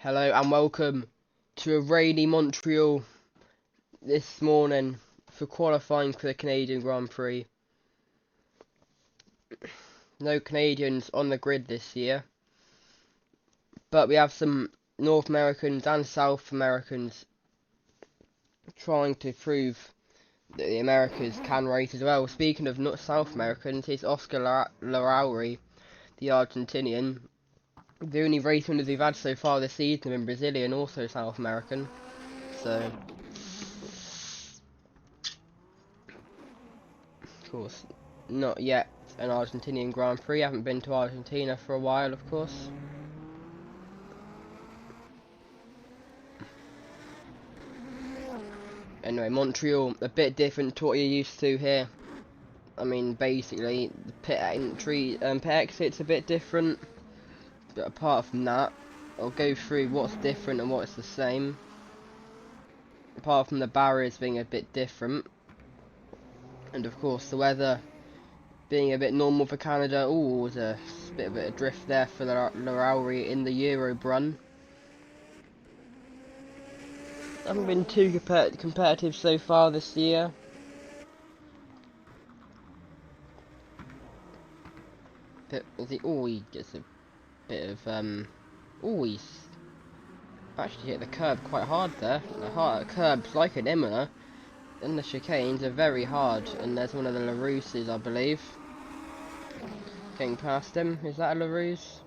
Hello and welcome to a rainy Montreal this morning for qualifying for the Canadian Grand Prix. No Canadians on the grid this year, but we have some North Americans and South Americans trying to prove that the Americas can race as well. Speaking of not South Americans, it's Oscar Larrauri, the Argentinian. The only race winners we've had so far this season have been Brazilian, also South American. So, of course, not yet an Argentinian Grand Prix. I haven't been to Argentina for a while, of course. Anyway, Montreal, a bit different to what you're used to here. I mean, basically, the pit entry and pit exit's a bit different. But apart from that, I'll go through what's different and what's the same. Apart from the barriers being a bit different. And of course, the weather being a bit normal for Canada. Ooh, there's a bit of a drift there for Larrauri in the Euro run. Haven't been too competitive so far this year. But he gets a bit of he's actually hit the curb quite hard there. The curbs, like an Imola, and the chicanes are very hard. And there's one of the Larouses, I believe, getting past him. Is that a Larouse?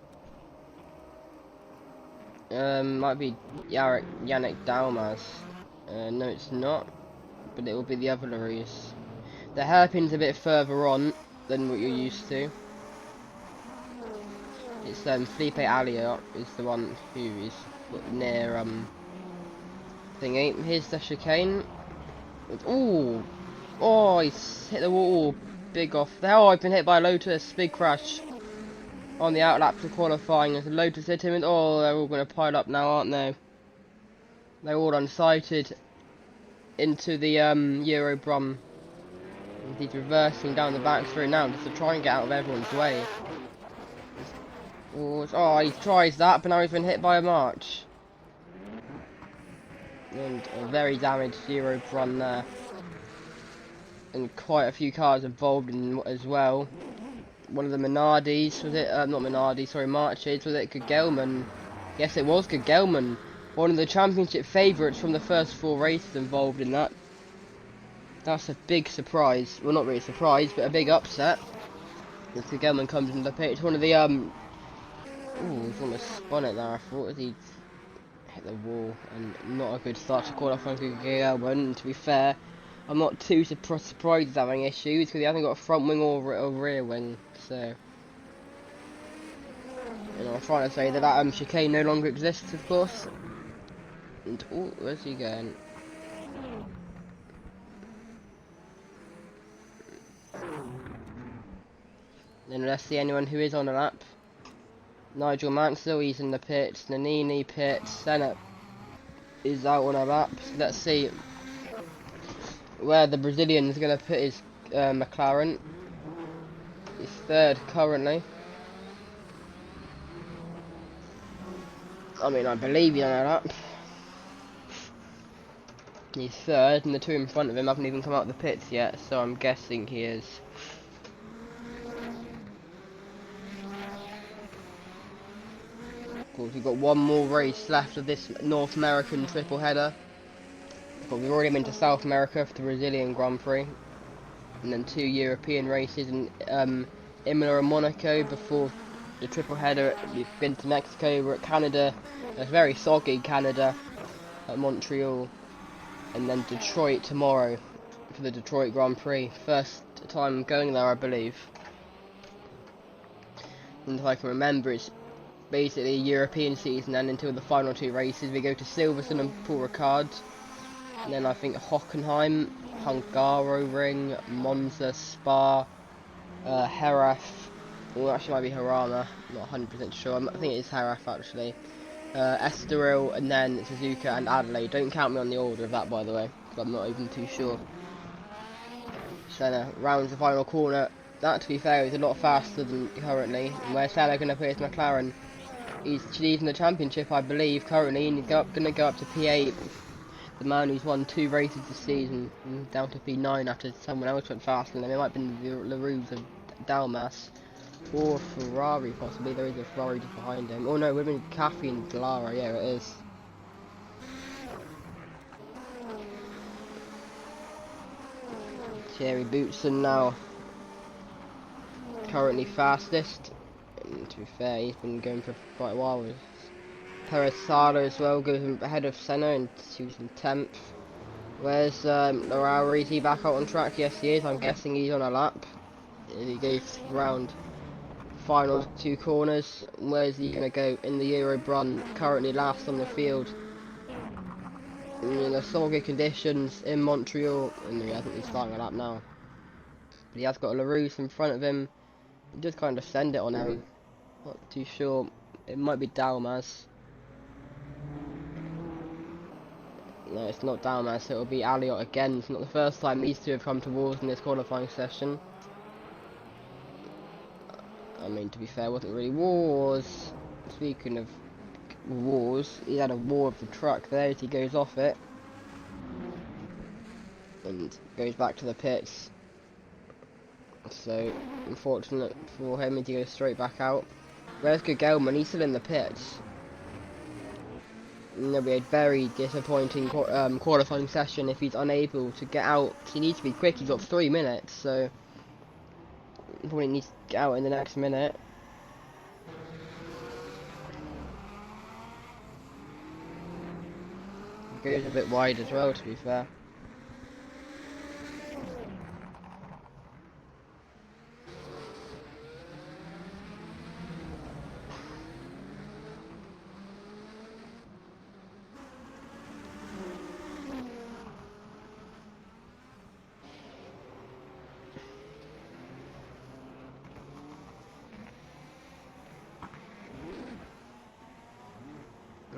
Might be Yannick Dalmas. No, it's not. But it will be the other Larouse. The hairpin's a bit further on than what you're used to. It's Felipe Alliot is the one who is near thingy. Here's the chicane. Ooh, oh, he's hit the wall. Big off there. Oh, I've been hit by a Lotus. Big crash on the outlap to qualifying. As the Lotus hit him, and oh, they're all going to pile up now, aren't they? They're all unsighted into the Euro Brum. He's reversing down the back through now just to try and get out of everyone's way. Oh, he tries that, but now he's been hit by a March. And a very damaged Euro run there. And quite a few cars involved in as well. One of the Minardis, was it? Not Minardi, sorry, Marches. Was it Gegelman? Yes, it was Gegelman. One of the championship favourites from the first 4 races involved in that. That's a big surprise. Well, not really a surprise, but a big upset. As Gegelman comes into the pit. It's one of the, ooh, he's almost spun it there. I thought he hit the wall, and not a good start to qualifying for Gegelman. To be fair, I'm not too surprised he's having issues because he hasn't got a front wing or a rear wing. So, you know, I'm trying to say that that chicane no longer exists, of course. And oh, where's he going? Then let's see anyone who is on the lap. Nigel Mansell, he's in the pits. Nannini pits. Senna is out on a lap. So let's see where the Brazilian is going to put his McLaren. He's third currently. I mean, I believe he's on a lap. He's third, and the two in front of him haven't even come out of the pits yet, so I'm guessing he is. Of course, we've got one more race left of this North American triple header. But we've already been to South America for the Brazilian Grand Prix, and then 2 European races in Imola and Monaco before the triple header. We've been to Mexico, we're at Canada, a very soggy Canada, at Montreal, and then Detroit tomorrow for the Detroit Grand Prix. First time going there, I believe. And if I can remember, it's basically a European season, and until the final 2 races we go to Silverstone and Paul Ricard, and then I think Hockenheim, Hungaroring, Monza, Spa, Jerez, or actually might be Harama, not 100% sure, I think it is Jerez actually, Estoril, and then Suzuka and Adelaide. Don't count me on the order of that, by the way, because I'm not even too sure. Senna rounds the final corner. That, to be fair, is a lot faster than currently. And where's Senna going to put his McLaren? He's leading the championship, I believe, currently, and he's gonna go up to P8. The man who's won 2 races this season, and down to P9 after someone else went faster than him. It might have been the LaRue's of Dalmas. Or Ferrari, possibly. There is a Ferrari just behind him. Oh no, it would have been Caffey and Lara. Yeah, it is. Thierry Boutsen now currently fastest. And to be fair, he's been going for quite a while. Perez Sala as well goes ahead of Senna, and he was in 10th. Where's Lowry? Is he back out on track? Yes, he is. I'm guessing he's on a lap. He goes round final 2 corners. Where's he going to go in the Euro Brun? Currently last on the field. In the soggy conditions in Montreal, and he hasn't been starting a lap now. But he has got LaRue in front of him. He just kind of send it on him. Not too sure. It might be Dalmas. No, it's not Dalmas. It'll be Aliot again. It's not the first time these two have come to wars in this qualifying session. I mean, to be fair, it wasn't really wars. Speaking of wars, he had a war of the truck there as he goes off it and goes back to the pits. So unfortunate for him, he goes straight back out. Where's Gelman? He's still in the pits. And there'll be a very disappointing qualifying session if he's unable to get out. He needs to be quick. He's got 3 minutes, so probably needs to get out in the next minute. Goes a bit wide as well, to be fair.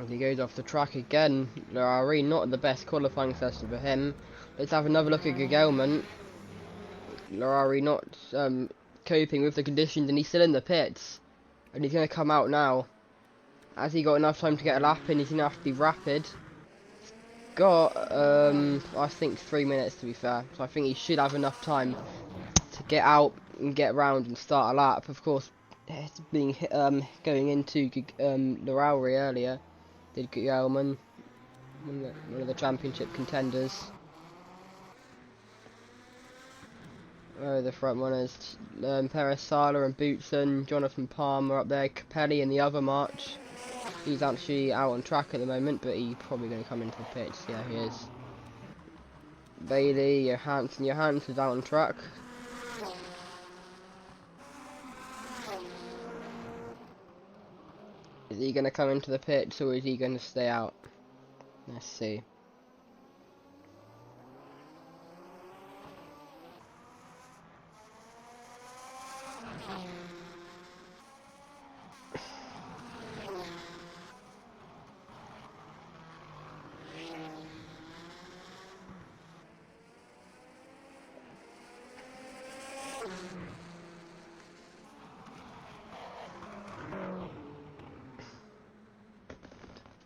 As he goes off the track again, Lowry, not the best qualifying session for him. Let's have another look at Gelman. Lowry not coping with the conditions, and he's still in the pits. And he's going to come out now. Has he got enough time to get a lap in? He's going to have to be rapid. He's got, I think 3 minutes, to be fair. So I think he should have enough time to get out and get around and start a lap. Of course, being going into Lowry earlier. Did Gelman, one of the championship contenders. Oh, the front runners, Perez Sala and Boutsen, Jonathan Palmer up there, Capelli in the other march. He's actually out on track at the moment, but he's probably going to come into the pits. Yeah, he is. Bailey, Johansson's out on track. Is he going to come into the pits, or is he going to stay out? Let's see.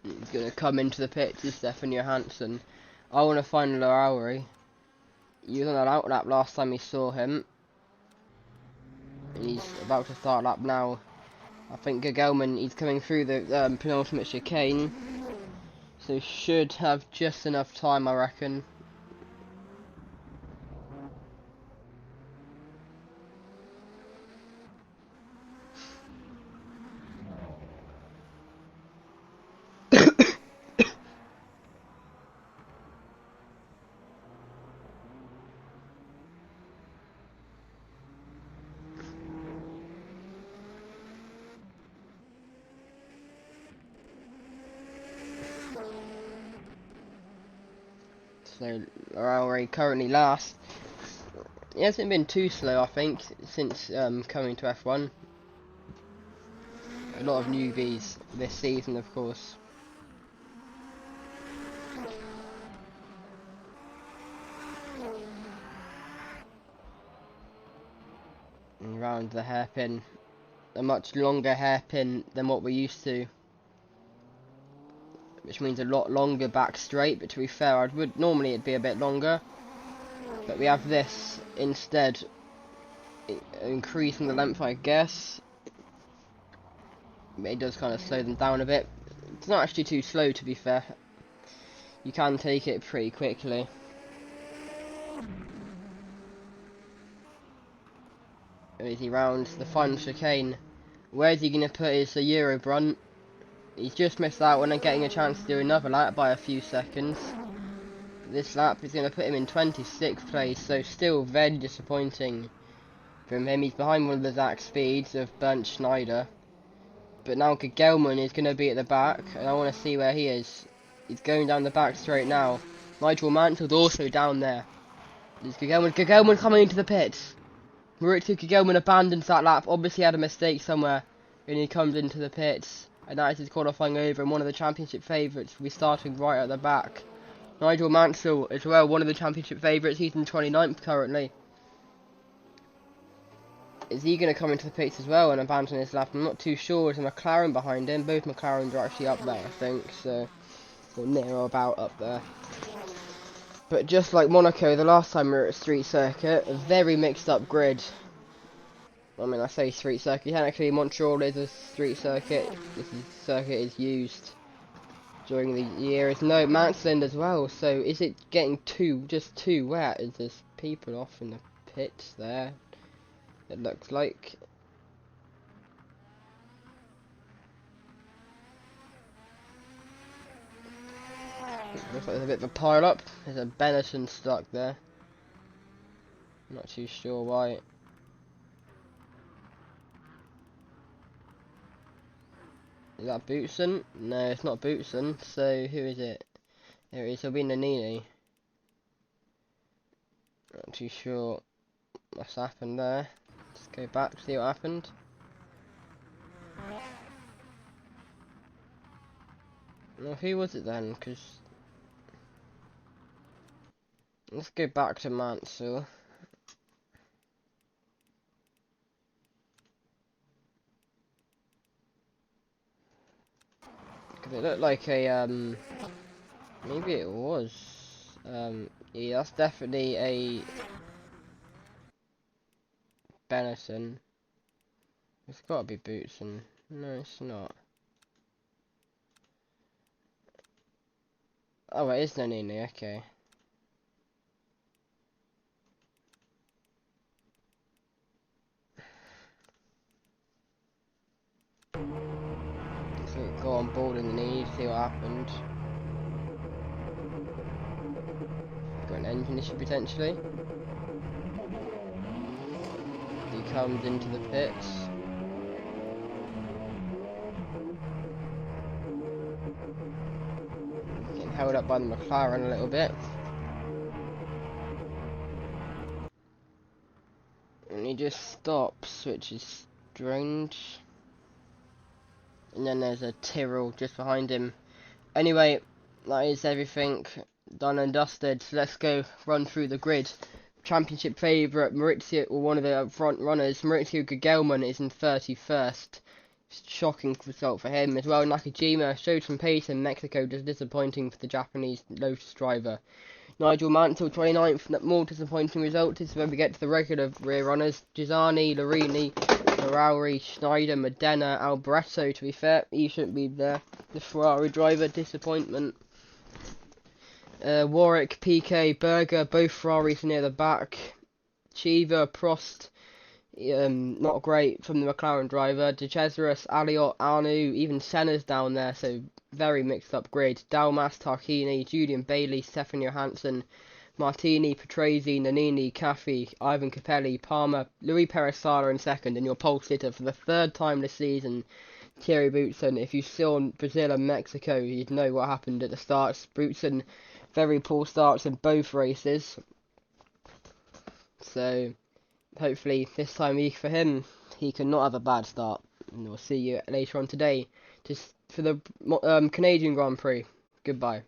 He's going to come into the pits, is Stefan Johansson. I want to find Lowry. He was on an out lap last time we saw him. And he's about to start lap now. I think Gelman, he's coming through the penultimate chicane. So should have just enough time, I reckon. So Lowry currently last. He hasn't been too slow, I think, since coming to F1. A lot of newbies this season, of course. And round the hairpin, a much longer hairpin than what we're used to. which means a lot longer back straight, but to be fair, normally it'd be a bit longer, but we have this instead, increasing the length, I guess. It does kind of slow them down a bit. It's not actually too slow, to be fair. You can take it pretty quickly. As he rounds the final chicane, where's he going to put his Euro brunt? He's just missed out on getting a chance to do another lap by a few seconds. This lap is going to put him in 26th place, so still very disappointing from him. He's behind one of the Zach speeds of Bernd Schneider. But now Gegelman is going to be at the back, and I want to see where he is. He's going down the back straight now. Nigel Mansell's also down there. There's Gegelman coming into the pits. Maurizio Gegelman abandons that lap, obviously had a mistake somewhere, and he comes into the pits. And that is his qualifying over, and one of the championship favourites will be starting right at the back. Nigel Mansell as well, one of the championship favourites, he's in 29th currently. Is he going to come into the pits as well and abandon his lap? I'm not too sure. There's a McLaren behind him. Both McLarens are actually up there, I think, so, or near or about up there. But just like Monaco, the last time we were at Street Circuit, a very mixed up grid. I mean, I say Street Circuit, technically Montreal is a Street Circuit. Circuit is used during the year. It's no Mansland as well, so is it getting just too wet? Is there people off in the pits there? It looks like. Looks like there's a bit of a pile up. There's a Benetton stuck there. Not too sure why. Is that Boutsen? No, it's not Boutsen. So who is it? There it is. It'll be Nannini. Not too sure what's happened there. Let's go back, see what happened. Well, who was it then? Because let's go back to Mansell. Because it looked like a maybe it was yeah, that's definitely a Benetton. It's got to be Boutsen. No, it's not. Oh, it is Nannini, okay. So go on board in the knee, see what happened. Got an engine issue potentially. He comes into the pits. Getting held up by the McLaren a little bit. And he just stops, which is strange. And then there's a Tyrrell just behind him. Anyway, that is everything done and dusted. So let's go run through the grid. Championship favourite Maurizio, or one of the front runners, Maurizio Gegelman is in 31st. Shocking result for him as well. Nakajima showed some pace in Mexico, just disappointing for the Japanese Lotus driver. Nigel Mansell 29th, more disappointing result. This is when we get to the regular rear runners. Gisani, Larini, Ferrari, Schneider, Modena, Alboreto, to be fair, he shouldn't be there. The Ferrari driver, disappointment. Warwick, PK, Berger, both Ferraris near the back. Cheever, Prost, not great from the McLaren driver. De Cesaris, Aliot, Arnoux, even Senna's down there, so very mixed up grid. Dalmas, Tarquini, Julian Bailey, Stefan Johansson, Martini, Patrese, Nannini, Caffey, Ivan Capelli, Palmer, Louis Perez Sala in second, and your pole sitter for the third time this season, Thierry Boutsen. If you saw Brazil and Mexico, you'd know what happened at the starts. Boutsen, very poor starts in both races. So, hopefully this time for him, he can not have a bad start. And we'll see you later on today, just for the Canadian Grand Prix. Goodbye.